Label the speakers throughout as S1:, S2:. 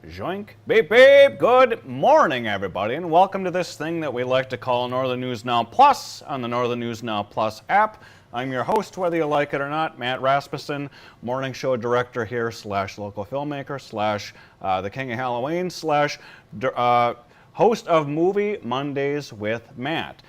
S1: Joink. Beep beep. Good morning, everybody, and welcome to this thing that we like to call Northern News Now Plus on the Northern News Now Plus app. I'm your host, whether you like it or not, Matt Rasmussen, morning show director here, slash local filmmaker, slash the king of Halloween, slash host of Movie Mondays with Matt.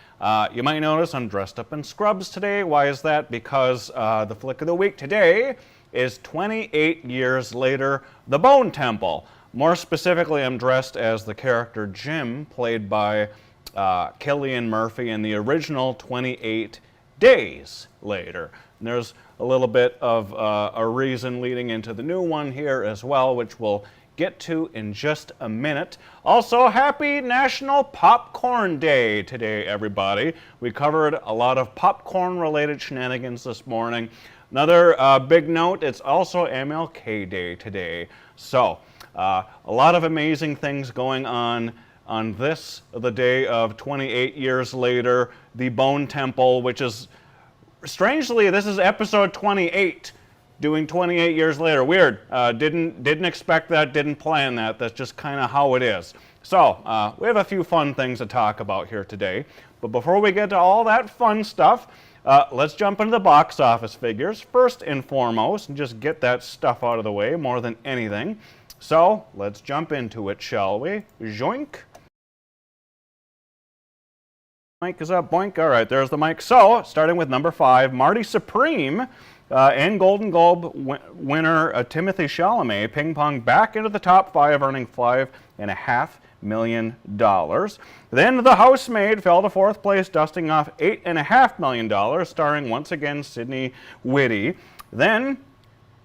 S1: You might notice I'm dressed up in scrubs today. Why is that? Because the flick of the week today is 28 years later, The Bone Temple. More specifically, I'm dressed as the character Jim, played by Cillian Murphy in the original 28 Days Later. And there's a little bit of a reason leading into the new one here as well, which we'll get to in just a minute. Also, happy National Popcorn Day today, everybody. We covered a lot of popcorn-related shenanigans this morning. Another big note, it's also MLK Day today. So, a lot of amazing things going on this, the day of 28 years later, the Bone Temple, which is, strangely, this is episode 28, doing 28 years later. Weird. Didn't expect that, didn't plan that. That's just kind of how it is. So, we have a few fun things to talk about here today. But before we get to all that fun stuff, let's jump into the box office figures. First and foremost, and just get that stuff out of the way more than anything. So, let's jump into it, shall we? Joink. Mic is up, boink. All right, there's the mic. So, starting with number 5, Marty Supreme and Golden Globe winner Timothy Chalamet ping-ponged back into the top 5, earning $5.5 million. Then The Housemaid fell to 4th place, dusting off $8.5 million, starring once again Sydney Whitty. Then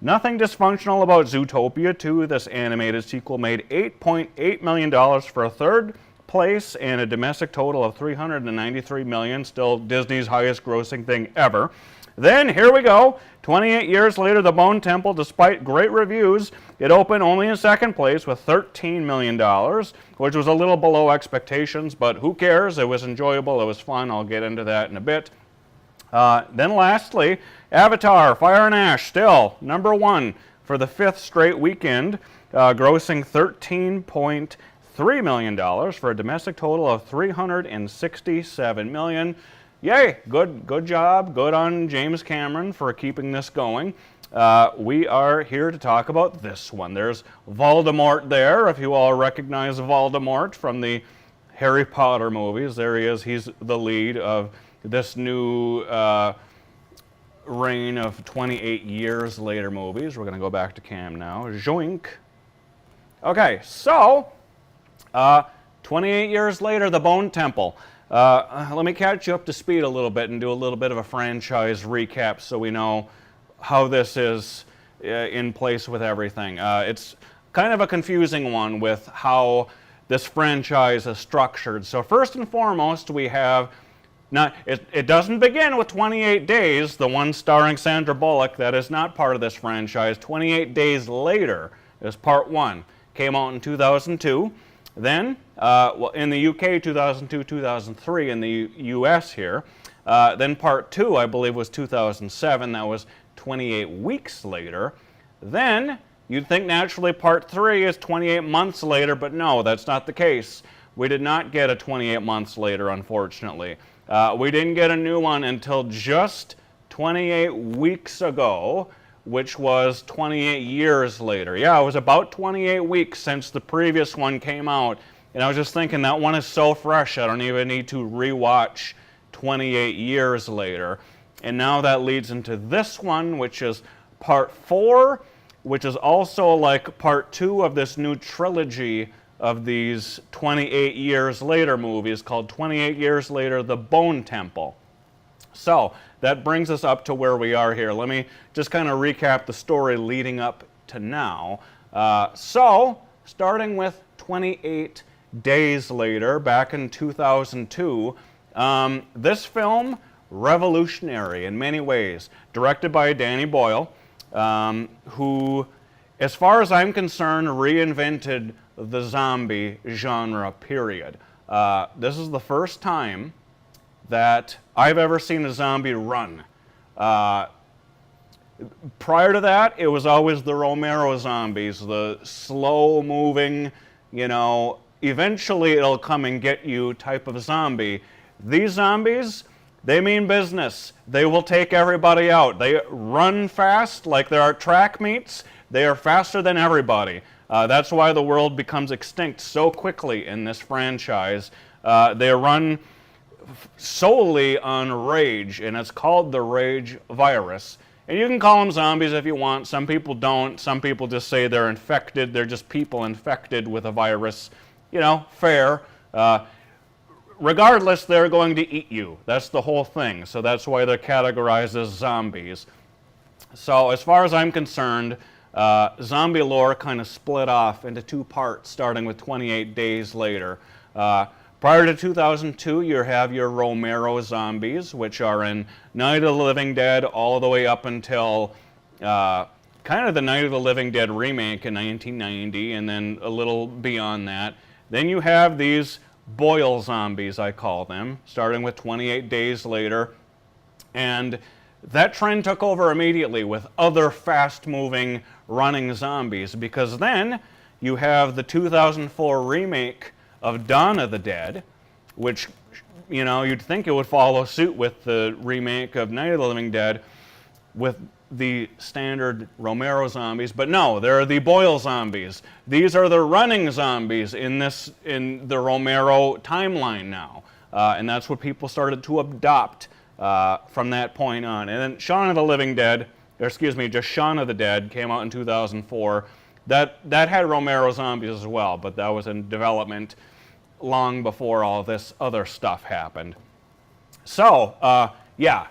S1: Nothing Dysfunctional About Zootopia 2, this animated sequel, made $8.8 million for a 3rd place and a domestic total of $393 million, still Disney's highest grossing thing ever. Then, here we go, 28 years later, The Bone Temple, despite great reviews, it opened only in 2nd place with $13 million, which was a little below expectations, but who cares? It was enjoyable, it was fun, I'll get into that in a bit. Then lastly, Avatar, Fire and Ash, still number 1 for the 5th straight weekend, grossing $13.3 million for a domestic total of $367 million. Yay, good job, good on James Cameron for keeping this going. We are here to talk about this one. There's Voldemort there, if you all recognize Voldemort from the Harry Potter movies. There he is, he's the lead of this new reign of 28 years later movies. We're going to go back to Cam now. Joink. Okay, so 28 years later, The Bone Temple. Let me catch you up to speed a little bit and do a little bit of a franchise recap so we know how this is in place with everything. It's kind of a confusing one with how this franchise is structured. So first and foremost, we have it doesn't begin with 28 Days, the one starring Sandra Bullock. That is not part of this franchise. 28 Days Later is part 1. Came out in 2002. Then, in the UK, 2002, 2003, in the US here. Then part 2, I believe, was 2007. That was 28 weeks later. Then, you'd think naturally part 3 is 28 months later, but no, that's not the case. We did not get a 28 months later, unfortunately. We didn't get a new one until just 28 weeks ago, which was 28 years later. Yeah, it was about 28 weeks since the previous one came out, and I was just thinking that one is so fresh, I don't even need to rewatch 28 years later. And now that leads into this one, which is part 4, which is also like part 2 of this new trilogy of these 28 years later movies called 28 Years Later, The Bone Temple. So, that brings us up to where we are here. Let me just kind of recap the story leading up to now. So, starting with 28 Days Later, back in 2002, this film, revolutionary in many ways, directed by Danny Boyle, who, as far as I'm concerned, reinvented the zombie genre, period. This is the first time that I've ever seen a zombie run. Prior to that, it was always the Romero zombies, the slow-moving, eventually it'll come and get you type of zombie. These zombies, they mean business. They will take everybody out. They run fast like there are track meets. They are faster than everybody. That's why the world becomes extinct so quickly in this franchise. They run solely on rage, and it's called the rage virus. And you can call them zombies if you want. Some people don't. Some people just say they're infected. They're just people infected with a virus. Fair. Regardless, they're going to eat you. That's the whole thing. So that's why they're categorized as zombies. So as far as I'm concerned, zombie lore kind of split off into two parts, starting with 28 Days Later. Prior to 2002, you have your Romero zombies, which are in Night of the Living Dead all the way up until kind of the Night of the Living Dead remake in 1990, and then a little beyond that. Then you have these Boyle zombies, I call them, starting with 28 Days Later. And that trend took over immediately with other fast-moving, running zombies, because then you have the 2004 remake of Dawn of the Dead, which, you'd think it would follow suit with the remake of Night of the Living Dead with the standard Romero zombies, but no, they're the Boyle zombies. These are the running zombies in the Romero timeline now, and that's what people started to adopt from that point on. And then Shaun of the Living Dead, just Shaun of the Dead came out in 2004. That had Romero zombies as well, but that was in development long before all this other stuff happened. So,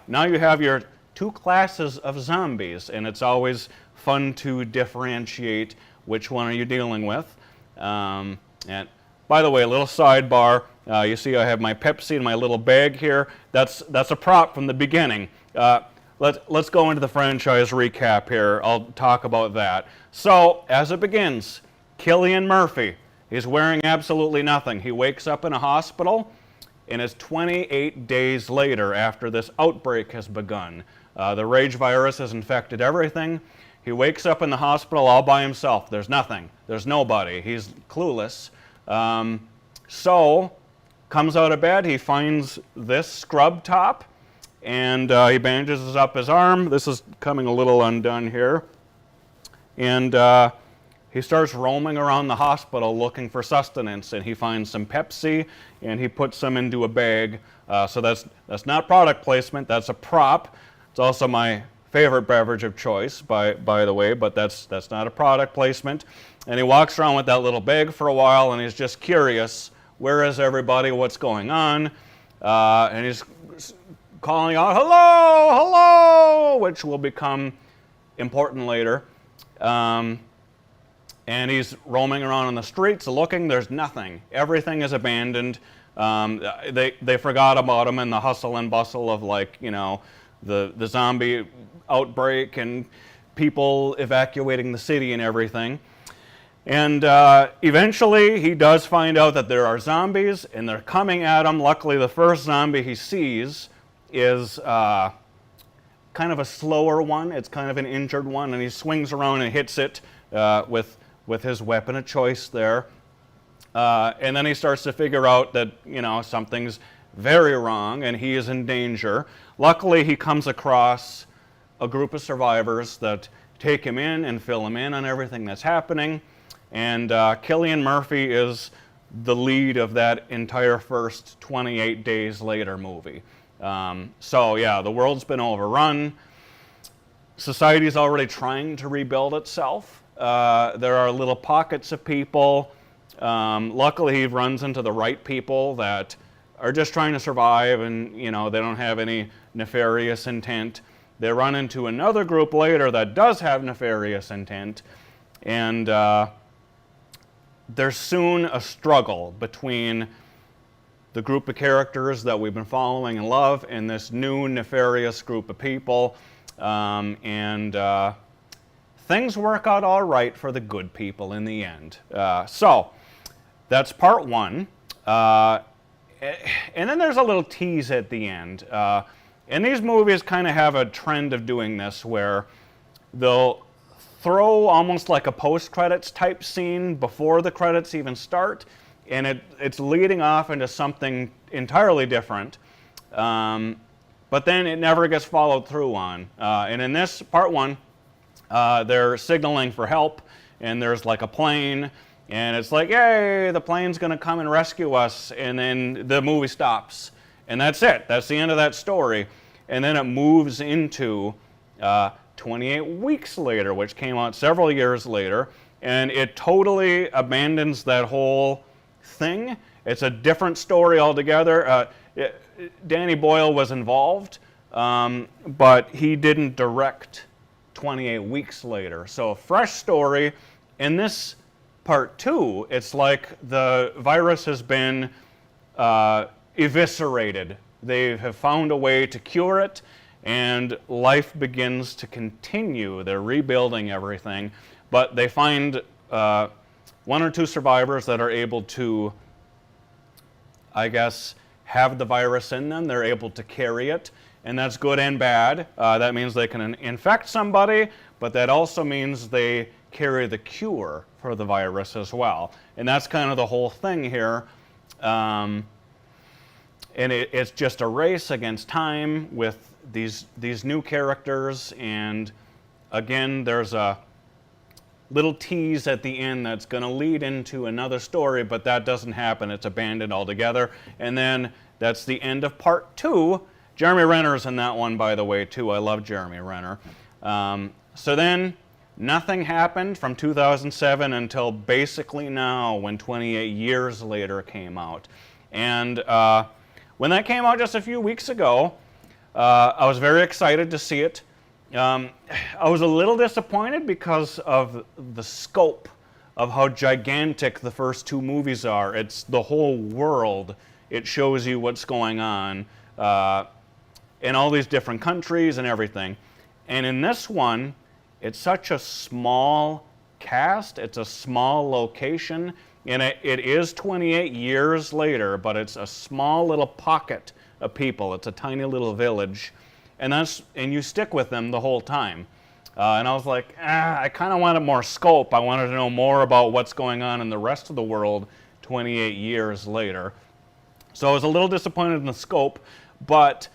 S1: now you have your two classes of zombies, and it's always fun to differentiate which one are you dealing with. And by the way, a little sidebar, you see I have my Pepsi in my little bag here. That's a prop from the beginning. Let's go into the franchise recap here. I'll talk about that. So, as it begins, Cillian Murphy is wearing absolutely nothing. He wakes up in a hospital, and it's 28 days later after this outbreak has begun. The rage virus has infected everything. He wakes up in the hospital all by himself. There's nothing. There's nobody. He's clueless. So, comes out of bed, he finds this scrub top, and he bandages up his arm. This is coming a little undone here. And he starts roaming around the hospital looking for sustenance, and he finds some Pepsi, and he puts some into a bag. So that's not product placement, that's a prop. It's also my favorite beverage of choice, by the way, but that's not a product placement. And he walks around with that little bag for a while, and he's just curious, where is everybody, what's going on? And he's calling out, hello, hello, which will become important later. And he's roaming around on the streets looking. There's nothing. Everything is abandoned. They forgot about him in the hustle and bustle of, the zombie outbreak and people evacuating the city and everything. And eventually he does find out that there are zombies, and they're coming at him. Luckily, the first zombie he sees is kind of a slower one. It's kind of an injured one, and he swings around and hits it with his weapon of choice there. And then he starts to figure out that, something's very wrong and he is in danger. Luckily, he comes across a group of survivors that take him in and fill him in on everything that's happening. And Cillian Murphy is the lead of that entire first 28 Days Later movie. The world's been overrun. Society's already trying to rebuild itself. There are little pockets of people. Luckily, he runs into the right people that are just trying to survive, and they don't have any nefarious intent. They run into another group later that does have nefarious intent, and there's soon a struggle between the group of characters that we've been following and love and this new nefarious group of people. Things work out all right for the good people in the end. So that's part one. And then there's a little tease at the end. And these movies kind of have a trend of doing this where they'll throw almost like a post-credits type scene before the credits even start, and it's leading off into something entirely different. But then it never gets followed through on. And in this part one, they're signaling for help, and there's like a plane, and it's like, yay, the plane's going to come and rescue us, and then the movie stops. And that's it. That's the end of that story. And then it moves into 28 Weeks Later, which came out several years later, and it totally abandons that whole thing. It's a different story altogether. Danny Boyle was involved, but he didn't direct 28 Weeks Later. So a fresh story. In this part 2, it's like the virus has been eviscerated. They have found a way to cure it, and life begins to continue. They're rebuilding everything, but they find 1 or 2 survivors that are able to, I guess, have the virus in them. They're able to carry it, and that's good and bad. That means they can infect somebody, but that also means they carry the cure for the virus as well. And that's kind of the whole thing here. And it's just a race against time with these new characters, and again, there's a little tease at the end that's going to lead into another story, but that doesn't happen. It's abandoned altogether. And then that's the end of part 2. Jeremy Renner's in that one, by the way, too. I love Jeremy Renner. So then nothing happened from 2007 until basically now, when 28 Years Later came out. And when that came out just a few weeks ago, I was very excited to see it. I was a little disappointed because of the scope of how gigantic the first 2 movies are. It's the whole world. It shows you what's going on in all these different countries and everything. And in this one, it's such a small cast. It's a small location. And it is 28 years later, but it's a small little pocket of people. It's a tiny little village. And you stick with them the whole time. And I was like, I kind of wanted more scope. I wanted to know more about what's going on in the rest of the world 28 years later. So I was a little disappointed in the scope, but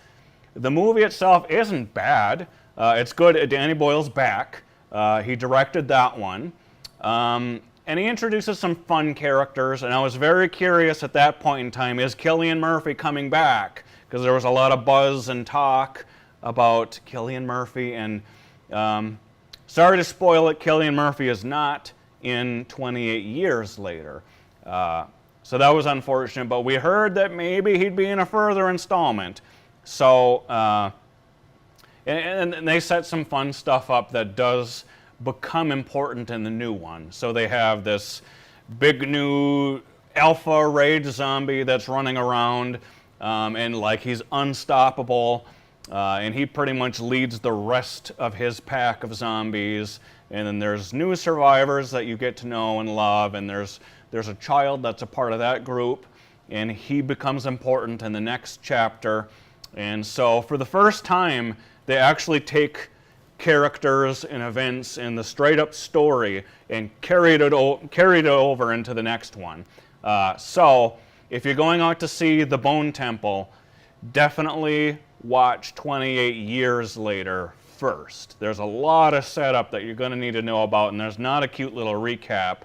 S1: the movie itself isn't bad. It's good. Danny Boyle's back. He directed that one. And he introduces some fun characters, and I was very curious at that point in time, is Cillian Murphy coming back? Because there was a lot of buzz and talk about Cillian Murphy, and sorry to spoil it, Cillian Murphy is not in 28 Years Later. So that was unfortunate, but we heard that maybe he'd be in a further installment. So, and they set some fun stuff up that does become important in the new one. So they have this big new alpha rage zombie that's running around, and like he's unstoppable, and he pretty much leads the rest of his pack of zombies. And then there's new survivors that you get to know and love, and there's a child that's a part of that group, and he becomes important in the next chapter. And so for the first time, they actually take characters and events in the straight up story and carried it over into the next one. So if you're going out to see The Bone Temple, definitely watch 28 Years Later first. There's a lot of setup that you're going to need to know about, and there's not a cute little recap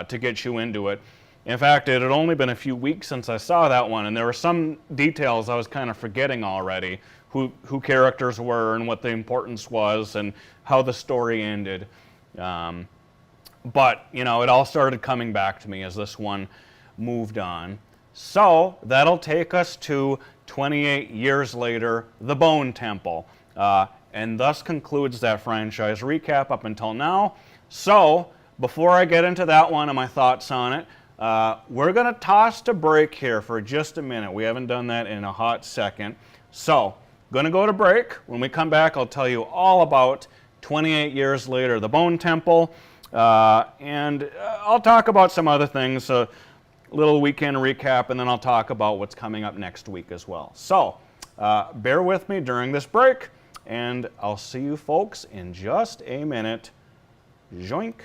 S1: to get you into it. In fact, it had only been a few weeks since I saw that one, and there were some details I was kind of forgetting already. Who characters were and what the importance was and how the story ended. But, you know, it all started coming back to me as this one moved on. So that'll take us to 28 Years Later, The Bone Temple. And thus concludes that franchise recap up until now. So before I get into that one and my thoughts on it, we're going to toss to break here for just a minute. We haven't done that in a hot second. So going to go to break. When we come back, I'll tell you all about 28 Years Later, The Bone Temple, and I'll talk about some other things, a little weekend recap, and then I'll talk about what's coming up next week as well. So bear with me during this break. and I'll see you folks in just a minute. Joink.